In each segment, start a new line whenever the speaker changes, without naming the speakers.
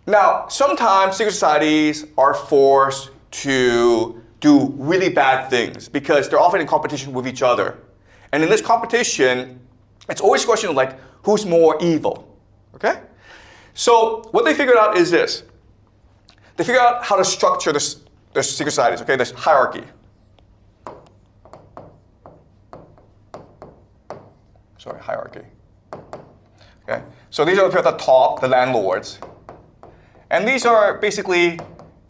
Now, sometimes secret societies are forced to do really bad things because they're often in competition with each other. And in this competition, it's always a question of like, who's more evil, okay? So what they figured out is this. They figured out how to structure their secret societies, okay? This hierarchy. Sorry, hierarchy. Okay, so these are the people at the top, the landlords. And these are basically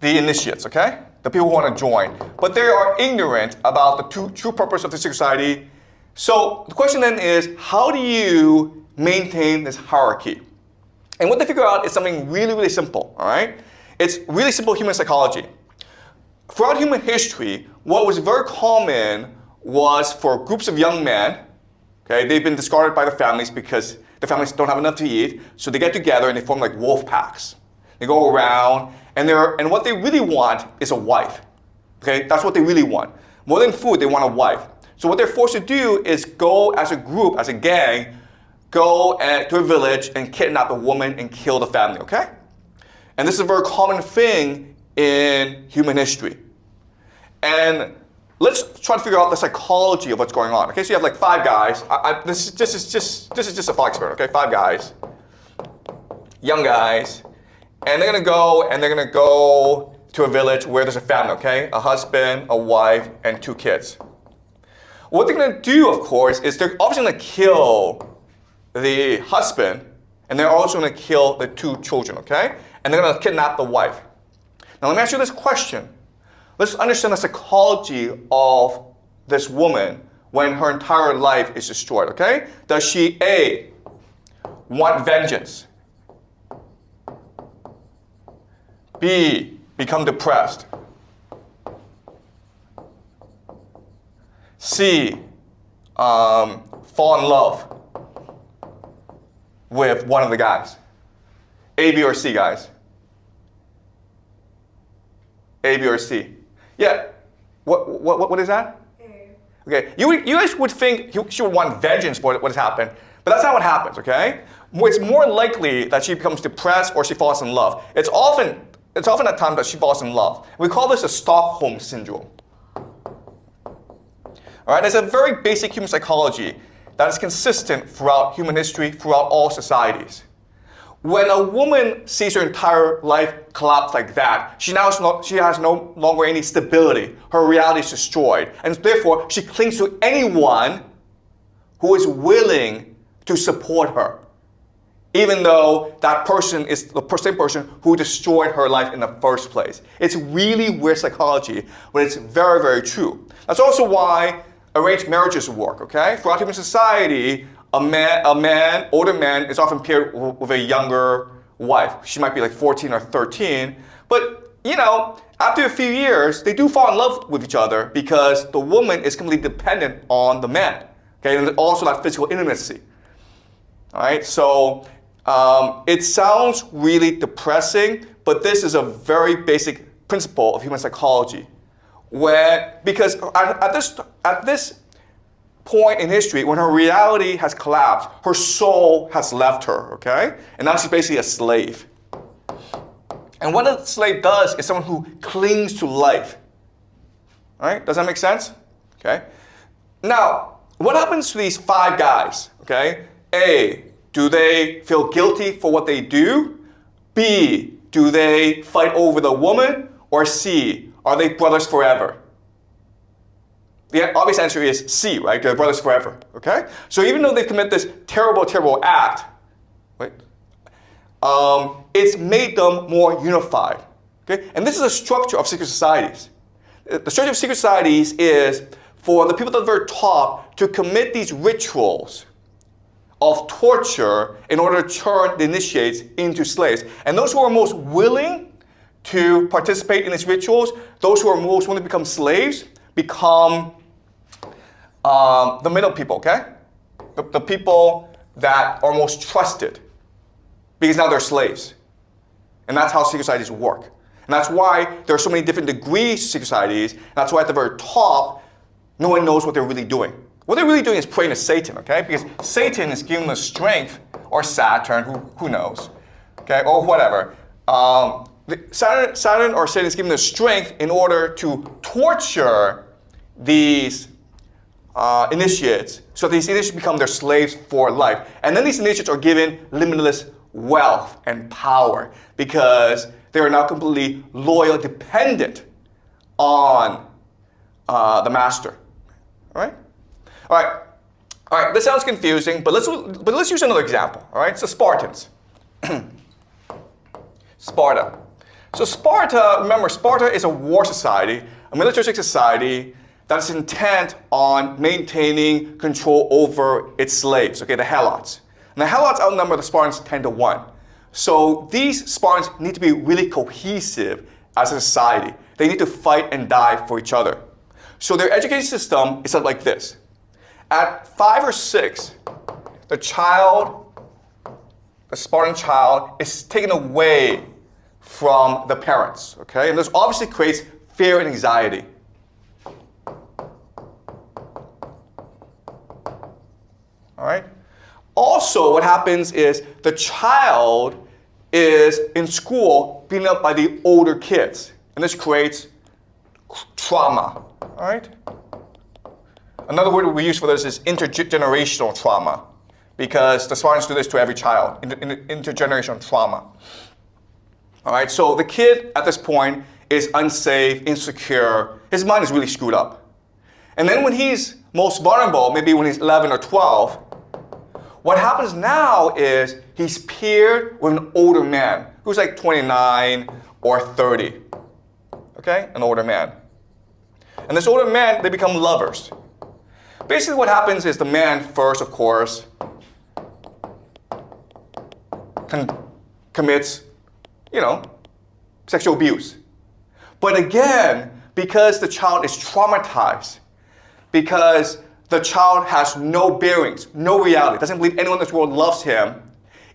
the initiates, okay? The people who want to join. But they are ignorant about the true purpose of the secret society. So the question then is, how do you maintain this hierarchy? And what they figure out is something really, really simple, all right? It's really simple human psychology. Throughout human history, what was very common was for groups of young men, okay, they've been discarded by their families because the families don't have enough to eat, so they get together and they form like wolf packs. They go around, and what they really want is a wife. Okay, that's what they really want. More than food, they want a wife. So what they're forced to do is go as a group, as a gang, go to a village and kidnap a woman and kill the family, okay? And this is a very common thing in human history. And let's try to figure out the psychology of what's going on. Okay, so you have like 5 guys. This is just a thought experiment. Okay, 5 guys, young guys, and they're gonna go to a village where there's a family. Okay, a husband, a wife, and 2 kids. What they're gonna do, of course, is they're obviously gonna kill the husband, and they're also gonna kill the 2 children. Okay, and they're gonna kidnap the wife. Now let me ask you this question. Let's understand the psychology of this woman when her entire life is destroyed, okay? Does she, A, want vengeance? B, become depressed? C, fall in love with one of the guys? A, B, or C, guys? A, B, or C? Yeah, what is that? A. Okay, you guys would think she would want vengeance for what has happened, but that's not what happens, okay? It's more likely that she becomes depressed or she falls in love. It's often at times that she falls in love. We call this a Stockholm syndrome. All right, it's a very basic human psychology that is consistent throughout human history, throughout all societies. When a woman sees her entire life collapse like that, she has no longer any stability. Her reality is destroyed. And therefore, she clings to anyone who is willing to support her, even though that person is the same person who destroyed her life in the first place. It's really weird psychology, but it's very, very true. That's also why arranged marriages work, okay? Throughout human society, older man is often paired with a younger wife. She might be like 14 or 13. But, you know, after a few years, they do fall in love with each other because the woman is completely dependent on the man. Okay, and also that physical intimacy. All right, so it sounds really depressing, but this is a very basic principle of human psychology. Because at this point in history, when her reality has collapsed, her soul has left her, okay? And now she's basically a slave. And what a slave does is someone who clings to life. All right, does that make sense? Okay. Now, what happens to these 5 guys, okay? A, do they feel guilty for what they do? B, do they fight over the woman? Or C, are they brothers forever? The obvious answer is C, right? They're brothers forever, okay? So even though they've committed this terrible, terrible act, right, it's made them more unified, okay? And this is a structure of secret societies. The structure of secret societies is for the people at the very top to commit these rituals of torture in order to turn the initiates into slaves. And those who are most willing to participate in these rituals, those who are most willing to become slaves, become the middle people, okay? The people that are most trusted, because now they're slaves. And that's how secret societies work. And that's why there are so many different degrees to secret societies. And that's why at the very top, no one knows what they're really doing. What they're really doing is praying to Satan, okay? Because Satan is giving them strength, or Saturn, who knows, okay? Or whatever. Saturn or Satan is given the strength in order to torture these initiates, so these initiates become their slaves for life. And then these initiates are given limitless wealth and power because they are now completely loyal, dependent on the master. All right? All right. All right, this sounds confusing, but let's use another example. All right, so Spartans. Sparta. So Sparta, remember, Sparta is a war society, a militaristic society that is intent on maintaining control over its slaves, okay, the helots. And the helots outnumber the Spartans 10-1. So these Spartans need to be really cohesive as a society. They need to fight and die for each other. So their education system is like this. At 5 or 6, the Spartan child is taken away from the parents, okay? And this obviously creates fear and anxiety. All right? Also, what happens is the child is in school beaten up by the older kids, and this creates trauma, all right? Another word we use for this is intergenerational trauma, because the Spartans do this to every child, intergenerational trauma. All right, so the kid at this point is unsafe, insecure. His mind is really screwed up. And then when he's most vulnerable, maybe when he's 11 or 12, what happens now is he's paired with an older man who's like 29 or 30. Okay, an older man. And this older man, they become lovers. Basically what happens is the man first, of course, commits, sexual abuse. But again, because the child is traumatized, because the child has no bearings, no reality, doesn't believe anyone in this world loves him,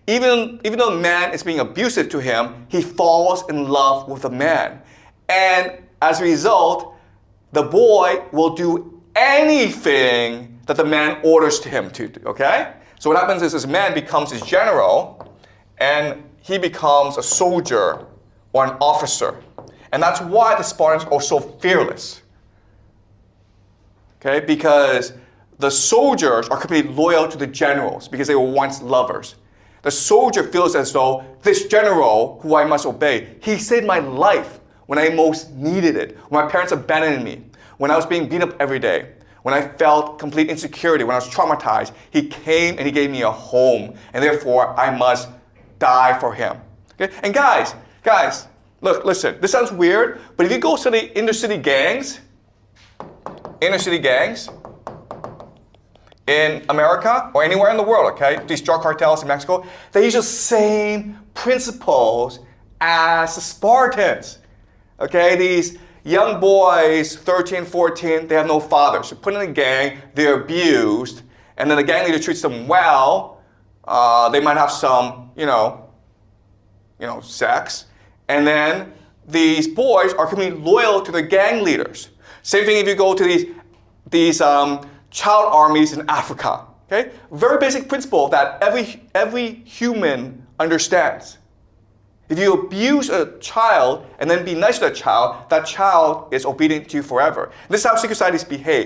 even though the man is being abusive to him, he falls in love with the man. And as a result, the boy will do anything that the man orders him to do, okay? So what happens is this man becomes his general, and he becomes a soldier or an officer. And that's why the Spartans are so fearless. Okay, because the soldiers are completely loyal to the generals because they were once lovers. The soldier feels as though this general, who I must obey, he saved my life when I most needed it, when my parents abandoned me, when I was being beat up every day, when I felt complete insecurity, when I was traumatized. He came and he gave me a home, and therefore I must die for him. Okay? And guys, look, listen, this sounds weird, but if you go study inner city gangs in America or anywhere in the world, okay, these drug cartels in Mexico, they use the same principles as the Spartans. Okay, these young boys, 13, 14, they have no fathers. They're put in a gang, they're abused, and then the gang leader treats them well. They might have some, sex, and then these boys are completely loyal to their gang leaders. Same thing if you go to these child armies in Africa. Okay, very basic principle that every human understands. If you abuse a child and then be nice to that child is obedient to you forever. This is how secret societies behave.